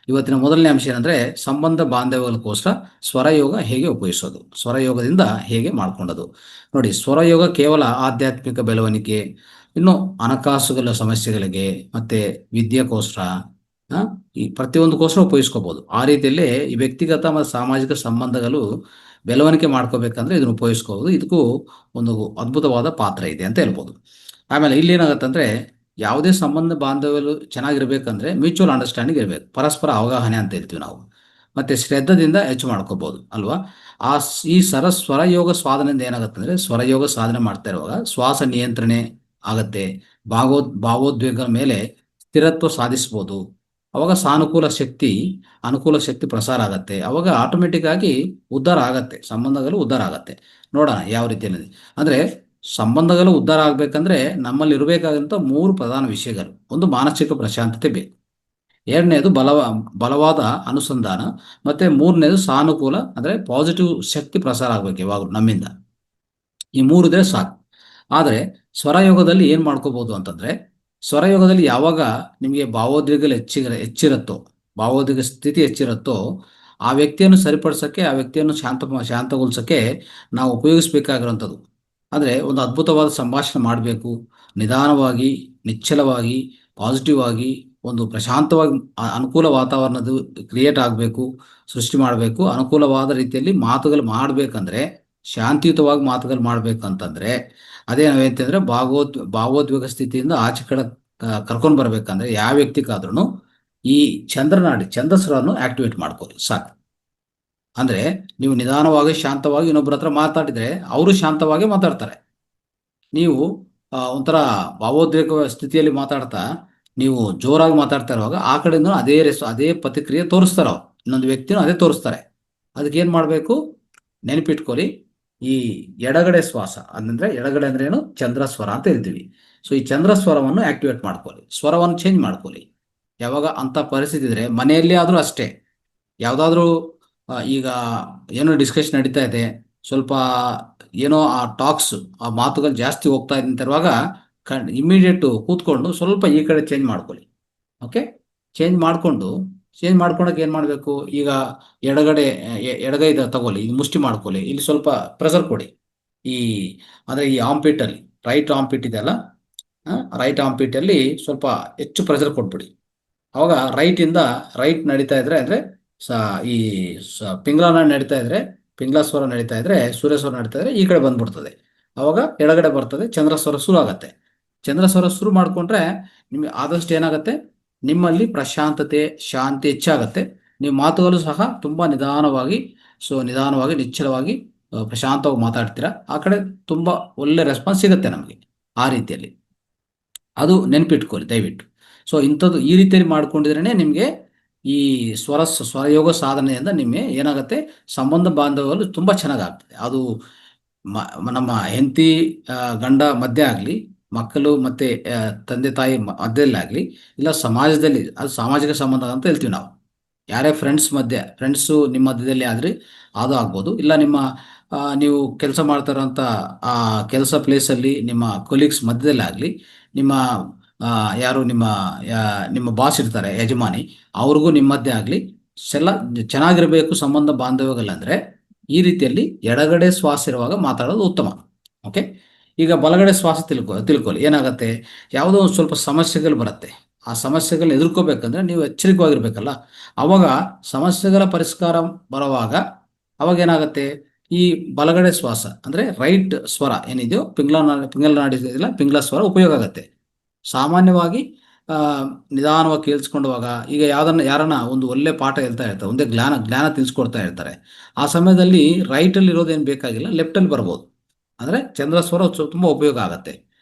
ಇವತ್ತಿನ ಮೊದಲನೇ ಅಂಶ ಏನಂದ್ರೆ ಸಂಬಂಧ ಬಾಂಧವ್ಯಗಳಿಗೋಸ್ಕರ ಸ್ವರಯೋಗ ಹೇಗೆ ಉಪಯೋಗಿಸೋದು, ಸ್ವರಯೋಗದಿಂದ ಹೇಗೆ ಮಾಡ್ಕೊಂಡದು. ನೋಡಿ, ಸ್ವರಯೋಗ ಕೇವಲ ಆಧ್ಯಾತ್ಮಿಕ ಬೆಳವಣಿಗೆ, ಇನ್ನು ಹಣಕಾಸುಗಳ ಸಮಸ್ಯೆಗಳಿಗೆ ಮತ್ತೆ ವಿದ್ಯೆಗೋಸ್ಕರ, ಆ, ಈ ಪ್ರತಿಯೊಂದಕ್ಕೋಸ್ಕರ ಉಪಯೋಗಿಸ್ಕೋಬಹುದು. ಆ ರೀತಿಯಲ್ಲೇ ಈ ವ್ಯಕ್ತಿಗತ ಮತ್ತು ಸಾಮಾಜಿಕ ಸಂಬಂಧಗಳು ಬೆಳವಣಿಗೆ ಮಾಡ್ಕೋಬೇಕಂದ್ರೆ ಇದನ್ನು ಉಪಯೋಗಿಸ್ಕೋಬಹುದು. ಇದಕ್ಕೂ ಒಂದು ಅದ್ಭುತವಾದ ಪಾತ್ರ ಇದೆ ಅಂತ ಹೇಳ್ಬೋದು. ಆಮೇಲೆ ಇಲ್ಲಿ ಏನಾಗತ್ತಂದ್ರೆ, ಯಾವುದೇ ಸಂಬಂಧ ಬಾಂಧವ್ಯಗಳು ಚೆನ್ನಾಗಿರ್ಬೇಕಂದ್ರೆ ಮ್ಯೂಚುವಲ್ ಅಂಡರ್ಸ್ಟ್ಯಾಂಡಿಂಗ್ ಇರಬೇಕು, ಪರಸ್ಪರ ಅವಗಾಹನೆ ಅಂತ ಹೇಳ್ತೀವಿ ನಾವು. ಮತ್ತೆ ಶ್ರದ್ಧದಿಂದ ಹೆಚ್ಚು ಮಾಡ್ಕೋಬಹುದು ಅಲ್ವಾ. ಈ ಸ್ವರಯೋಗ ಸಾಧನೆಯಿಂದ ಏನಾಗುತ್ತೆ ಅಂದ್ರೆ, ಸ್ವರಯೋಗ ಸಾಧನೆ ಮಾಡ್ತಾ ಇರುವಾಗ ಶ್ವಾಸ ನಿಯಂತ್ರಣೆ ಆಗತ್ತೆ, ಭಾವೋದ್ವೇಗದ ಮೇಲೆ ಸ್ಥಿರತ್ವ ಸಾಧಿಸ್ಬೋದು. ಅವಾಗ ಅನುಕೂಲ ಶಕ್ತಿ ಪ್ರಸಾರ ಆಗತ್ತೆ. ಅವಾಗ ಆಟೋಮೆಟಿಕ್ ಆಗಿ ಉದ್ಧಾರ ಆಗತ್ತೆ, ಸಂಬಂಧಗಳು ಉದ್ಧಾರ ಆಗತ್ತೆ. ನೋಡೋಣ ಯಾವ ರೀತಿಯಲ್ಲಿ ಅಂದ್ರೆ, ಸಂಬಂಧಗಳು ಉದ್ಧಾರ ಆಗ್ಬೇಕಂದ್ರೆ ನಮ್ಮಲ್ಲಿ ಇರಬೇಕಾದಂಥ ಮೂರು ಪ್ರಧಾನ ವಿಷಯಗಳು. ಒಂದು, ಮಾನಸಿಕ ಪ್ರಶಾಂತತೆ ಬೇಕು. ಎರಡನೇದು ಬಲವಾದ ಅನುಸಂಧಾನ. ಮತ್ತೆ ಮೂರನೇದು ಸಾನುಕೂಲ ಅಂದ್ರೆ ಪಾಸಿಟಿವ್ ಶಕ್ತಿ ಪ್ರಸಾರ ಆಗ್ಬೇಕು ಯಾವಾಗ ನಮ್ಮಿಂದ. ಈ ಮೂರು ಇದ್ರೆ ಸಾಕು. ಆದರೆ ಸ್ವರಯೋಗದಲ್ಲಿ ಏನ್ ಮಾಡ್ಕೋಬಹುದು ಅಂತಂದ್ರೆ, ಸ್ವರಯೋಗದಲ್ಲಿ ಯಾವಾಗ ನಿಮಗೆ ಭಾವೋದ್ವೇಗ ಹೆಚ್ಚಿರುತ್ತೋ, ಭಾವೋದ್ವೇಗ ಸ್ಥಿತಿ ಹೆಚ್ಚಿರುತ್ತೋ, ಆ ವ್ಯಕ್ತಿಯನ್ನು ಸರಿಪಡಿಸಕ್ಕೆ, ಆ ವ್ಯಕ್ತಿಯನ್ನು ಶಾಂತಗೊಳಿಸಕ್ಕೆ ನಾವು ಉಪಯೋಗಿಸ್ಬೇಕಾಗಿರುವಂಥದ್ದು ಅಂದ್ರೆ, ಒಂದು ಅದ್ಭುತವಾದ ಸಂಭಾಷಣೆ ಮಾಡಬೇಕು. ನಿಧಾನವಾಗಿ, ನಿಶ್ಚಲವಾಗಿ, ಪಾಸಿಟಿವ್ ಆಗಿ, ಒಂದು ಪ್ರಶಾಂತವಾಗಿ ಅನುಕೂಲ ವಾತಾವರಣದ ಕ್ರಿಯೇಟ್ ಆಗಬೇಕು, ಸೃಷ್ಟಿ ಮಾಡಬೇಕು. ಅನುಕೂಲವಾದ ರೀತಿಯಲ್ಲಿ ಮಾತುಗಳು ಮಾಡಬೇಕಂದ್ರೆ, ಶಾಂತಿಯುತವಾಗಿ ಮಾತುಗಳು ಮಾಡ್ಬೇಕಂತಂದ್ರೆ, ಅದೇ ನಾವೇಂತಂದ್ರೆ ಭಾವೋದ್ವೇಗ ಸ್ಥಿತಿಯಿಂದ ಆಚೆ ಕಡೆ ಕರ್ಕೊಂಡು ಬರ್ಬೇಕಂದ್ರೆ ಯಾವ ವ್ಯಕ್ತಿಗಾದ್ರೂ ಈ ಛಂದಸ್ರವನ್ನು ಆಕ್ಟಿವೇಟ್ ಮಾಡ್ಕೊಳ್ಳಿ ಸಾಕು. ಅಂದ್ರೆ ನೀವು ನಿಧಾನವಾಗಿ ಶಾಂತವಾಗಿ ಇನ್ನೊಬ್ಬರ ಹತ್ರ ಮಾತಾಡಿದ್ರೆ ಅವರು ಶಾಂತವಾಗಿ ಮಾತಾಡ್ತಾರೆ. ನೀವು ಒಂಥರ ಭಾವೋದ್ರೇಕ ಸ್ಥಿತಿಯಲ್ಲಿ ಮಾತಾಡ್ತಾ ನೀವು ಜೋರಾಗಿ ಮಾತಾಡ್ತಾ ಇರುವಾಗ ಆ ಕಡೆಯಿಂದ ಅದೇ ಪ್ರತಿಕ್ರಿಯೆ ತೋರಿಸ್ತಾರೆ ಅವ್ರು, ಇನ್ನೊಂದು ವ್ಯಕ್ತಿನೂ ಅದೇ ತೋರಿಸ್ತಾರೆ. ಅದಕ್ಕೆ ಏನ್ ಮಾಡಬೇಕು, ನೆನಪಿಟ್ಕೊಳ್ಳಿ. ಈ ಎಡಗಡೆ ಶ್ವಾಸ ಅಂದ್ರೆ, ಎಡಗಡೆ ಅಂದ್ರೆ ಏನು, ಚಂದ್ರ ಸ್ವರ ಅಂತ ಹೇಳ್ತೀವಿ. ಸೊ ಈ ಚಂದ್ರ ಸ್ವರವನ್ನು ಆಕ್ಟಿವೇಟ್ ಮಾಡ್ಕೊಳ್ಳಿ, ಸ್ವರವನ್ನು ಚೇಂಜ್ ಮಾಡ್ಕೊಳ್ಳಿ. ಯಾವಾಗ ಅಂತ ಪರಿಸ್ಥಿತಿ ಇದ್ರೆ, ಮನೆಯಲ್ಲಿ ಆದ್ರೂ ಅಷ್ಟೇ, ಯಾವ್ದಾದ್ರು ಈಗ ಏನೋ ಡಿಸ್ಕಷನ್ ನಡೀತಾ ಇದೆ, ಸ್ವಲ್ಪ ಏನೋ ಆ ಟಾಕ್ಸ್, ಆ ಮಾತುಗಳು ಜಾಸ್ತಿ ಹೋಗ್ತಾ ಇರುವಾಗ ಇಮಿಡಿಯೇಟ್ ಕೂತ್ಕೊಂಡು ಸ್ವಲ್ಪ ಈ ಕಡೆ ಚೇಂಜ್ ಮಾಡ್ಕೊಳ್ಳಿ. ಓಕೆ, ಚೇಂಜ್ ಮಾಡ್ಕೊಳಕ್ಕೆ ಏನ್ ಮಾಡಬೇಕು, ಈಗ ಎಡಗೈ ತಗೊಳ್ಳಿ, ಇದು ಮುಷ್ಟಿ ಮಾಡ್ಕೊಳ್ಳಿ, ಇಲ್ಲಿ ಸ್ವಲ್ಪ ಪ್ರೆಸರ್ ಕೊಡಿ. ಈ ಅಂದ್ರೆ ಈ ಆಂಪಿಟ್ ಅಲ್ಲಿ, ರೈಟ್ ಆಂಪಿಟ್ ಇದೆಯಲ್ಲ, ರೈಟ್ ಆಂಪಿಟ್ ಅಲ್ಲಿ ಸ್ವಲ್ಪ ಹೆಚ್ಚು ಪ್ರೆಸರ್ ಕೊಟ್ಬಿಡಿ. ಅವಾಗ ರೈಟ್ ನಡೀತಾ ಇದ್ರೆ ಅಂದ್ರೆ ಈ ಪಿಂಗ್ಲಾನ ನಡೀತಾ ಇದ್ರೆ, ಪಿಂಗ್ಲಾ ಸ್ವರ ನಡೀತಾ ಇದ್ರೆ, ಸೂರ್ಯ ಸ್ವರ ನಡೀತಾ ಇದ್ರೆ ಈ ಕಡೆ ಬಂದ್ಬಿಡ್ತದೆ. ಅವಾಗ ಎಡಗಡೆ ಬರ್ತದೆ, ಚಂದ್ರ ಸ್ವರ ಶುರು ಆಗತ್ತೆ. ಚಂದ್ರ ಸ್ವರ ಶುರು ಮಾಡ್ಕೊಂಡ್ರೆ ನಿಮ್ಗೆ ಆದಷ್ಟು ಏನಾಗುತ್ತೆ, ನಿಮ್ಮಲ್ಲಿ ಪ್ರಶಾಂತತೆ, ಶಾಂತಿ ಹೆಚ್ಚಾಗತ್ತೆ. ನೀವು ಮಾತುಗಳು ಸಹ ತುಂಬಾ ನಿಧಾನವಾಗಿ ನಿಶ್ಚಲವಾಗಿ ಪ್ರಶಾಂತವಾಗಿ ಮಾತಾಡ್ತೀರಾ. ಆ ಕಡೆ ತುಂಬಾ ಒಳ್ಳೆ ರೆಸ್ಪಾನ್ಸ್ ಸಿಗುತ್ತೆ ನಮಗೆ. ಆ ರೀತಿಯಲ್ಲಿ ಅದು ನೆನಪಿಟ್ಕೊಳ್ಳಿ ದಯವಿಟ್ಟು. ಸೊ ಇಂಥದ್ದು ಈ ರೀತಿಯಲ್ಲಿ ಮಾಡ್ಕೊಂಡಿದ್ರೇನೆ ನಿಮಗೆ ಈ ಸ್ವರಯೋಗ ಸಾಧನೆಯಿಂದ ನಿಮಗೆ ಏನಾಗುತ್ತೆ, ಸಂಬಂಧ ಬಾಂಧವ್ಯಗಳು ತುಂಬಾ ಚೆನ್ನಾಗಾಗ್ತದೆ. ಅದು ನಮ್ಮ ಹೆಂಡತಿ ಗಂಡ ಮಧ್ಯೆ ಆಗಲಿ, ಮಕ್ಕಳು ಮತ್ತೆ ತಂದೆ ತಾಯಿ ಮಧ್ಯದಲ್ಲಾಗಲಿ, ಇಲ್ಲ ಸಮಾಜದಲ್ಲಿ, ಅದು ಸಾಮಾಜಿಕ ಸಂಬಂಧ ಅಂತ ಹೇಳ್ತೀವಿ ನಾವು. ಯಾರೇ ಫ್ರೆಂಡ್ಸು ನಿಮ್ಮ ಮಧ್ಯದಲ್ಲಿ ಆದ್ರೆ ಅದು ಆಗ್ಬೋದು, ಇಲ್ಲ ನೀವು ಕೆಲಸ ಮಾಡ್ತಾರಂತ ಆ ಕೆಲಸ ಪ್ಲೇಸಲ್ಲಿ ನಿಮ್ಮ ಕೊಲೀಗ್ಸ್ ಮಧ್ಯದಲ್ಲಿ ಆಗಲಿ, ನಿಮ್ಮ ಯಾರು ನಿಮ್ಮ ಬಾಸ್ ಇರ್ತಾರೆ, ಯಜಮಾನಿ, ಅವ್ರಿಗೂ ನಿಮ್ಮ ಮಧ್ಯೆ ಆಗಲಿ ಚೆನ್ನಾಗಿರಬೇಕು ಸಂಬಂಧ ಬಾಂಧವ್ಯಗಳಂದ್ರೆ ಈ ರೀತಿಯಲ್ಲಿ ಎಡಗಡೆ ಶ್ವಾಸ ಇರುವಾಗ ಮಾತಾಡೋದು ಉತ್ತಮ. ಓಕೆ, ಈಗ ಬಲಗಡೆ ಶ್ವಾಸ ತಿಳ್ಕೊಳ್ಳಿ. ಏನಾಗುತ್ತೆ, ಯಾವುದೋ ಒಂದು ಸ್ವಲ್ಪ ಸಮಸ್ಯೆಗಳು ಬರುತ್ತೆ, ಆ ಸಮಸ್ಯೆಗಳನ್ನ ಎದುರ್ಕೋಬೇಕಂದ್ರೆ ನೀವು ಎಚ್ಚರಿಕವಾಗಿರ್ಬೇಕಲ್ಲ. ಅವಾಗ ಸಮಸ್ಯೆಗಳ ಪರಿಷ್ಕಾರ ಬರುವಾಗ ಅವಾಗ ಏನಾಗುತ್ತೆ, ಈ ಬಲಗಡೆ ಶ್ವಾಸ ಅಂದ್ರೆ ರೈಟ್ ಸ್ವರ ಏನಿದೆಯೋ, ಪಿಂಗ್ಲ ಸ್ವರ ಉಪಯೋಗ ಆಗುತ್ತೆ. ಸಾಮಾನ್ಯವಾಗಿ ನಿಧಾನವಾಗಿ ಕೇಳಿಸ್ಕೊಂಡವಾಗ, ಈಗ ಯಾರನ್ನ ಒಂದು ಒಳ್ಳೆ ಪಾಠ ಹೇಳ್ತಾ ಇರ್ತಾರೆ, ಒಂದೇ ಜ್ಞಾನ ತಿಳಿಸ್ಕೊಡ್ತಾ ಇರ್ತಾರೆ, ಆ ಸಮಯದಲ್ಲಿ ರೈಟಲ್ಲಿ ಇರೋದೇನು ಬೇಕಾಗಿಲ್ಲ, ಲೆಫ್ಟಲ್ಲಿ ಬರ್ಬೋದು. ಅಂದ್ರೆ ಚಂದ್ರಸ್ವರ ತುಂಬಾ ಉಪಯೋಗ ಆಗತ್ತೆ.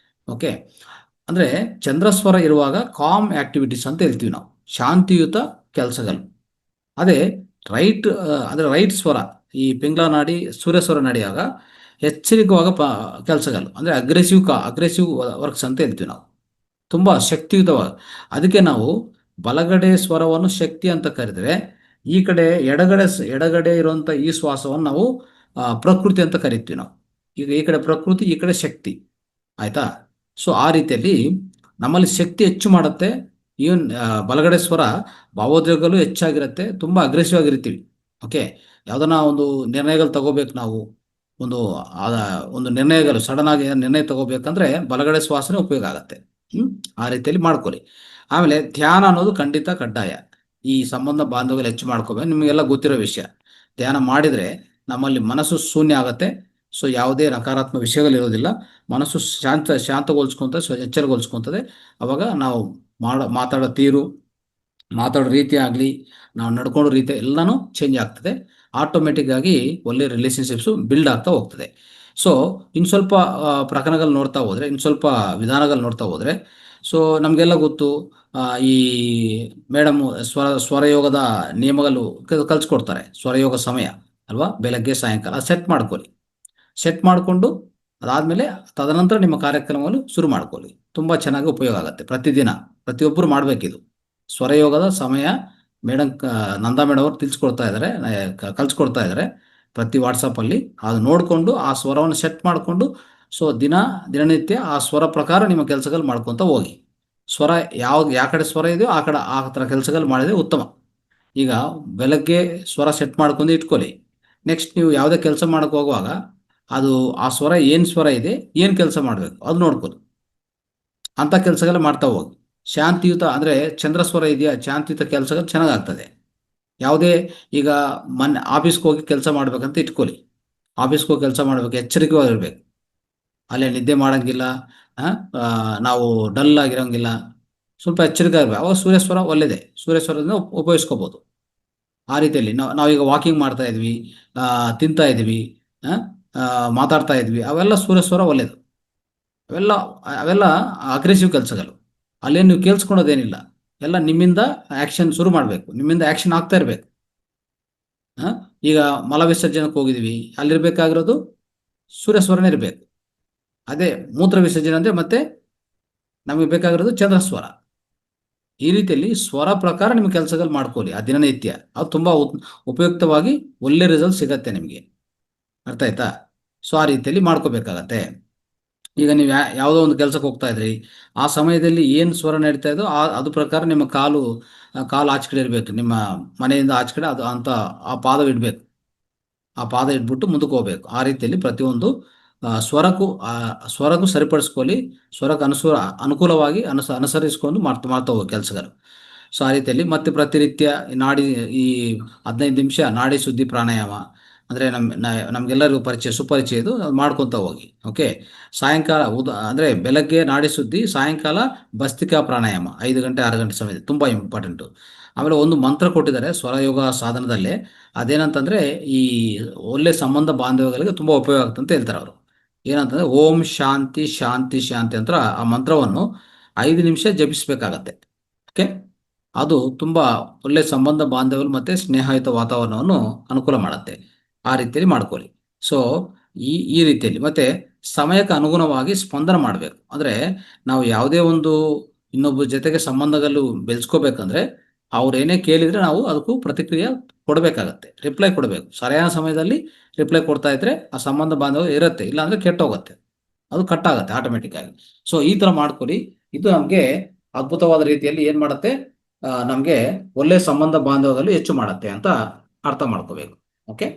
ಓಕೆ, ಅಂದ್ರೆ ಚಂದ್ರಸ್ವರ ಇರುವಾಗ ಕಾಮ್ ಆಕ್ಟಿವಿಟೀಸ್ ಅಂತ ಹೇಳ್ತೀವಿ ನಾವು, ಶಾಂತಿಯುತ ಕೆಲಸಗಳು. ಅದೇ ರೈಟ್ ಸ್ವರ, ಈ ಪಿಂಗ್ಲಾ ನಾಡಿ ಸೂರ್ಯ ಸ್ವರ ನಡೆಯುವಾಗ ಎಚ್ಚರಿಕವಾಗ ಕೆಲಸಗಳು ಅಂದ್ರೆ ಅಗ್ರೆಸಿವ್ ವರ್ಕ್ಸ್ ಅಂತ ಹೇಳ್ತೀವಿ ನಾವು, ತುಂಬಾ ಶಕ್ತಿಯುತವಾಗಿ. ಅದಕ್ಕೆ ನಾವು ಬಲಗಡೆ ಸ್ವರವನ್ನು ಶಕ್ತಿ ಅಂತ ಕರೆದ್ರೆ, ಈ ಕಡೆ ಎಡಗಡೆ ಇರುವಂತ ಈ ಶ್ವಾಸವನ್ನು ನಾವು ಪ್ರಕೃತಿ ಅಂತ ಕರಿತೀವಿ ನಾವು. ಈಗ ಈ ಕಡೆ ಪ್ರಕೃತಿ, ಈ ಕಡೆ ಶಕ್ತಿ, ಆಯ್ತಾ. ಸೊ ಆ ರೀತಿಯಲ್ಲಿ ನಮ್ಮಲ್ಲಿ ಶಕ್ತಿ ಹೆಚ್ಚು ಮಾಡುತ್ತೆ, ಈವನ್ ಬಲಗಡೆ ಸ್ವರ ಭಾವೋದ್ವೇಗಗಳು ಹೆಚ್ಚಾಗಿರುತ್ತೆ, ತುಂಬ ಅಗ್ರೆಸಿವ್ ಆಗಿರ್ತೀವಿ. ಓಕೆ, ಯಾವುದನ್ನ ಒಂದು ನಿರ್ಣಯಗಳು ತಗೋಬೇಕು ನಾವು, ಒಂದು ಒಂದು ನಿರ್ಣಯಗಳು ಸಡನ್ ಆಗಿ ನಿರ್ಣಯ ತಗೋಬೇಕಂದ್ರೆ ಬಲಗಡೆ ಶ್ವಾಸನೇ ಉಪಯೋಗ ಆಗುತ್ತೆ. ಆ ರೀತಿಯಲ್ಲಿ ಮಾಡ್ಕೊಳ್ಳಿ. ಆಮೇಲೆ ಧ್ಯಾನ ಅನ್ನೋದು ಖಂಡಿತ ಕಡ್ಡಾಯ. ಈ ಸಂಬಂಧ ಬಾಂಧವ್ಯಗಳು ಹೆಚ್ಚು ಮಾಡ್ಕೋಬೇಕು, ನಿಮಗೆಲ್ಲ ಗೊತ್ತಿರೋ ವಿಷಯ. ಧ್ಯಾನ ಮಾಡಿದರೆ ನಮ್ಮಲ್ಲಿ ಮನಸ್ಸು ಶೂನ್ಯ ಆಗುತ್ತೆ. ಸೊ ಯಾವುದೇ ನಕಾರಾತ್ಮಕ ವಿಷಯಗಳಿರೋದಿಲ್ಲ, ಮನಸ್ಸು ಶಾಂತಗೊಳಿಸ್ಕೊಂತದೆ, ಎಚ್ಚರಗೊಳಿಸ್ಕೊಂತದೆ. ಅವಾಗ ನಾವು ಮಾತಾಡೋ ತೀರು, ಮಾತಾಡೋ ರೀತಿ ಆಗಲಿ, ನಾವು ನಡ್ಕೊಳ್ಳೋ ರೀತಿ ಎಲ್ಲನೂ ಚೇಂಜ್ ಆಗ್ತದೆ. ಆಟೋಮೆಟಿಕ್ ಆಗಿ ಒಳ್ಳೆ ರಿಲೇಷನ್ಶಿಪ್ಸು ಬಿಲ್ಡ್ ಆಗ್ತಾ ಹೋಗ್ತದೆ. ಸೊ ಇನ್ನು ಸ್ವಲ್ಪ ಪ್ರಕರಣಗಳು ನೋಡ್ತಾ ಹೋದರೆ, ಇನ್ನು ಸ್ವಲ್ಪ ವಿಧಾನಗಳು ನೋಡ್ತಾ ಹೋದರೆ, ಸೊ ನಮಗೆಲ್ಲ ಗೊತ್ತು, ಈ ಮೇಡಮ್ ಸ್ವರಯೋಗದ ನಿಯಮಗಳು ಕಲಿಸ್ಕೊಡ್ತಾರೆ. ಸ್ವರಯೋಗ ಸಮಯ ಅಲ್ವಾ, ಬೆಳಗ್ಗೆ ಸಾಯಂಕಾಲ ಸೆಟ್ ಮಾಡ್ಕೊಳ್ಳಿ. ಸೆಟ್ ಮಾಡಿಕೊಂಡು ಅದಾದಮೇಲೆ ತದನಂತರ ನಿಮ್ಮ ಕಾರ್ಯಕ್ರಮಗಳು ಶುರು ಮಾಡ್ಕೊಳ್ಳಿ. ತುಂಬ ಚೆನ್ನಾಗಿ ಉಪಯೋಗ ಆಗುತ್ತೆ. ಪ್ರತಿದಿನ ಪ್ರತಿಯೊಬ್ಬರು ಮಾಡಬೇಕಿದು. ಸ್ವರಯೋಗದ ಸಮಯ ಮೇಡಮ್ ನಂದಾ ಮೇಡಮ್ ಅವರು ತಿಳಿಸ್ಕೊಡ್ತಾ ಇದ್ದಾರೆ, ಕಲಿಸ್ಕೊಡ್ತಾ ಇದ್ದಾರೆ ಪ್ರತಿ ವಾಟ್ಸಪ್ಪಲ್ಲಿ. ಅದು ನೋಡಿಕೊಂಡು ಆ ಸ್ವರವನ್ನು ಸೆಟ್ ಮಾಡಿಕೊಂಡು, ಸೊ ದಿನನಿತ್ಯ ಆ ಸ್ವರ ಪ್ರಕಾರ ನಿಮ್ಮ ಕೆಲಸಗಳು ಮಾಡ್ಕೊತ ಹೋಗಿ. ಸ್ವರ ಯಾವ ಕಡೆ ಸ್ವರ ಇದೆಯೋ ಆ ಥರ ಕೆಲಸಗಳು ಮಾಡಿದರೆ ಉತ್ತಮ. ಈಗ ಬೆಳಗ್ಗೆ ಸ್ವರ ಸೆಟ್ ಮಾಡ್ಕೊಂಡು ಇಟ್ಕೊಳ್ಳಿ. ನೆಕ್ಸ್ಟ್ ನೀವು ಯಾವುದೇ ಕೆಲಸ ಮಾಡೋಕ್ಕೆ ಹೋಗುವಾಗ ಅದು ಆ ಸ್ವರ ಏನು ಸ್ವರ ಇದೆ, ಏನು ಕೆಲಸ ಮಾಡಬೇಕು ಅದು ನೋಡ್ಕೊಳ್ಳಿ. ಅಂಥ ಕೆಲಸಗಳು ಮಾಡ್ತಾ ಹೋಗಿ. ಶಾಂತಿಯುತ ಅಂದರೆ ಚಂದ್ರ ಸ್ವರ ಇದೆಯಾ, ಶಾಂತಿಯುತ ಕೆಲಸಗಳು ಚೆನ್ನಾಗಾಗ್ತದೆ. ಯಾವುದೇ ಈಗ ಆಫೀಸ್ಗೆ ಹೋಗಿ ಕೆಲಸ ಮಾಡ್ಬೇಕಂತ ಇಟ್ಕೊಳ್ಳಿ. ಆಫೀಸ್ಗೆ ಹೋಗಿ ಕೆಲಸ ಮಾಡಬೇಕು, ಎಚ್ಚರಿಕೆವಾಗಿರ್ಬೇಕು. ಅಲ್ಲೇ ನಿದ್ದೆ ಮಾಡೋಂಗಿಲ್ಲ, ನಾವು ಡಲ್ ಆಗಿರೋಂಗಿಲ್ಲ, ಸ್ವಲ್ಪ ಎಚ್ಚರಿಕೆ ಇರಬೇಕು. ಅವಾಗ ಸೂರ್ಯಸ್ವರ ಒಳ್ಳೆಯದೇ, ಸೂರ್ಯಸ್ವರದಿಂದ ಉಪಯೋಗಿಸ್ಕೋಬೋದು. ಆ ರೀತಿಯಲ್ಲಿ ನಾವೀಗ ವಾಕಿಂಗ್ ಮಾಡ್ತಾ ಇದ್ವಿ, ತಿಂತಾ ಇದ್ವಿ, ಮಾತಾಡ್ತಾ ಇದ್ವಿ, ಅವೆಲ್ಲ ಸೂರ್ಯಸ್ವರ ಒಳ್ಳೆಯದು. ಅವೆಲ್ಲ ಅಗ್ರೆಸಿವ್ ಕೆಲಸಗಳು. ಅಲ್ಲೇನು ನೀವು ಕೇಳಿಸ್ಕೊಳೋದೇನಿಲ್ಲ, ಎಲ್ಲ ನಿಮ್ಮಿಂದ ಆ್ಯಕ್ಷನ್ ಶುರು ಮಾಡಬೇಕು, ನಿಮ್ಮಿಂದ ಆ್ಯಕ್ಷನ್ ಆಗ್ತಾ ಇರಬೇಕು. ಈಗ ಮಲ ವಿಸರ್ಜನೆಗೆ ಹೋಗಿದ್ವಿ, ಅಲ್ಲಿರಬೇಕಾಗಿರೋದು ಸೂರ್ಯಸ್ವರನೇ ಇರಬೇಕು. ಅದೇ ಮೂತ್ರ ವಿಸರ್ಜನೆ ಅಂದರೆ ಮತ್ತೆ ನಮಗೆ ಬೇಕಾಗಿರೋದು ಚಂದ್ರಸ್ವರ. ಈ ರೀತಿಯಲ್ಲಿ ಸ್ವರ ಪ್ರಕಾರ ನಿಮ್ಮ ಕೆಲಸಗಳು ಮಾಡ್ಕೊಳ್ಳಿ ಆ ದಿನನಿತ್ಯ. ಅದು ತುಂಬ ಉಪಯುಕ್ತವಾಗಿ ಒಳ್ಳೆ ರಿಸಲ್ಟ್ ಸಿಗತ್ತೆ ನಿಮಗೆ. ಅರ್ಥ ಆಯ್ತಾ? ಸೊ ಆ ರೀತಿಯಲ್ಲಿ ಮಾಡ್ಕೋಬೇಕಾಗತ್ತೆ. ಈಗ ನೀವು ಯಾವುದೋ ಒಂದು ಕೆಲಸಕ್ಕೆ ಹೋಗ್ತಾ ಇದ್ರಿ, ಆ ಸಮಯದಲ್ಲಿ ಏನು ಸ್ವರ ನಡೀತಾ ಇದೋ ಅದು ಪ್ರಕಾರ ನಿಮ್ಮ ಕಾಲು ಆಚೆ ಕಡೆ ಇರಬೇಕು. ನಿಮ್ಮ ಮನೆಯಿಂದ ಆಚೆ ಕಡೆ ಅದು ಅಂತ ಆ ಪಾದ ಇಡಬೇಕು. ಆ ಪಾದ ಇಟ್ಬಿಟ್ಟು ಮುಂದಕ್ಕೆ ಹೋಗ್ಬೇಕು. ಆ ರೀತಿಯಲ್ಲಿ ಪ್ರತಿಯೊಂದು ಸ್ವರಕ್ಕೂ ಸರಿಪಡಿಸ್ಕೊಳ್ಳಿ. ಸ್ವರಕ್ಕೆ ಅನುಕೂಲವಾಗಿ ಅನುಸರಿಸ್ಕೊಂಡು ಮಾಡ್ತಾ ಹೋಗಿ ಕೆಲಸಗಳು. ಸೊ ಆ ರೀತಿಯಲ್ಲಿ ಮತ್ತೆ ಪ್ರತಿನಿತ್ಯ ಈ 15 ನಿಮಿಷ ನಾಡಿ ಶುದ್ಧಿ ಪ್ರಾಣಾಯಾಮ ಅಂದರೆ ನಮಗೆಲ್ಲರಿಗೂ ಸುಪರಿಚಯದು ಮಾಡ್ಕೊತ ಹೋಗಿ. ಓಕೆ, ಸಾಯಂಕಾಲ ಅಂದರೆ ಬೆಳಗ್ಗೆ ನಾಡಿ ಶುದ್ಧಿ, ಸಾಯಂಕಾಲ ಭಸ್ತ್ರಿಕಾ ಪ್ರಾಣಾಯಾಮ 5 ಗಂಟೆ 6 ಗಂಟೆ ಸಮಯ ತುಂಬ ಇಂಪಾರ್ಟೆಂಟು. ಆಮೇಲೆ ಒಂದು ಮಂತ್ರ ಕೊಟ್ಟಿದ್ದಾರೆ ಸ್ವರಯೋಗ ಸಾಧನದಲ್ಲೇ, ಅದೇನಂತಂದರೆ ಈ ಒಳ್ಳೆ ಸಂಬಂಧ ಬಾಂಧವ್ಯಗಳಿಗೆ ತುಂಬ ಉಪಯೋಗ ಆಗುತ್ತೆ ಅಂತ ಹೇಳ್ತಾರೆ ಅವರು. ಏನಂತಂದರೆ ಓಂ ಶಾಂತಿ ಶಾಂತಿ ಶಾಂತಿ ಅಂತ ಆ ಮಂತ್ರವನ್ನು 5 ನಿಮಿಷ ಜಪಿಸಬೇಕಾಗತ್ತೆ. ಓಕೆ, ಅದು ತುಂಬ ಒಳ್ಳೆ ಸಂಬಂಧ ಬಾಂಧವ್ಯ ಮತ್ತು ಸ್ನೇಹಯುತ ವಾತಾವರಣವನ್ನು ಅನುಕೂಲ ಮಾಡುತ್ತೆ. ಆ ರೀತಿಯಲ್ಲಿ ಮಾಡ್ಕೊಳ್ಳಿ. ಸೊ ಈ ರೀತಿಯಲ್ಲಿ ಮತ್ತೆ ಸಮಯಕ್ಕೆ ಅನುಗುಣವಾಗಿ ಸ್ಪಂದನ ಮಾಡಬೇಕು. ಅಂದರೆ ನಾವು ಯಾವುದೇ ಒಂದು ಇನ್ನೊಬ್ಬರ ಜೊತೆಗೆ ಸಂಬಂಧಗಳು ಬೆಳೆಸ್ಕೋಬೇಕಂದ್ರೆ ಅವ್ರೇನೇ ಕೇಳಿದರೆ ನಾವು ಅದಕ್ಕೂ ಪ್ರತಿಕ್ರಿಯೆ ಕೊಡಬೇಕಾಗತ್ತೆ, ರಿಪ್ಲೈ ಕೊಡಬೇಕು. ಸರಿಯಾದ ಸಮಯದಲ್ಲಿ ರಿಪ್ಲೈ ಕೊಡ್ತಾ ಇದ್ರೆ ಆ ಸಂಬಂಧ ಬಾಂಧವ್ಯ ಇರುತ್ತೆ, ಇಲ್ಲಾಂದರೆ ಕೆಟ್ಟೋಗುತ್ತೆ, ಅದು ಕಟ್ಟಾಗುತ್ತೆ ಆಟೋಮೆಟಿಕ್ ಆಗಿ. ಸೊ ಈ ಥರ ಮಾಡ್ಕೊಳ್ಳಿ. ಇದು ನಮಗೆ ಅದ್ಭುತವಾದ ರೀತಿಯಲ್ಲಿ ಏನು ಮಾಡುತ್ತೆ, ನಮಗೆ ಒಳ್ಳೆ ಸಂಬಂಧ ಬಾಂಧವ್ಯಗಳು ಹೆಚ್ಚು ಮಾಡುತ್ತೆ ಅಂತ ಅರ್ಥ ಮಾಡ್ಕೋಬೇಕು. ಓಕೆ.